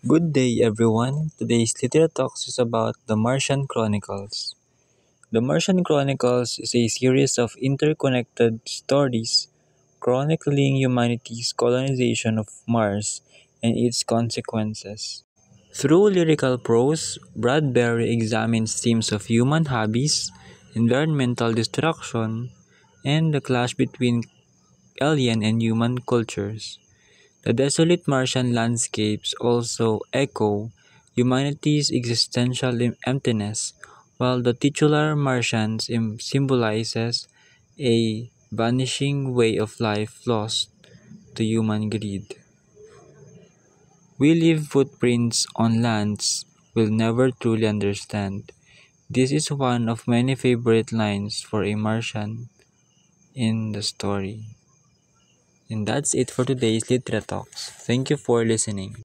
Good day, everyone. Today's Literature Talks is about The Martian Chronicles. The Martian Chronicles is a series of interconnected stories chronicling humanity's colonization of Mars and its consequences. Through lyrical prose, Bradbury examines themes of human hobbies, environmental destruction, and the clash between alien and human cultures. The desolate Martian landscapes also echo humanity's existential emptiness, while the titular Martian symbolizes a vanishing way of life lost to human greed. We leave footprints on lands we'll never truly understand. This is one of many favorite lines for a Martian in the story. And that's it for today's Litra Talks. Thank you for listening.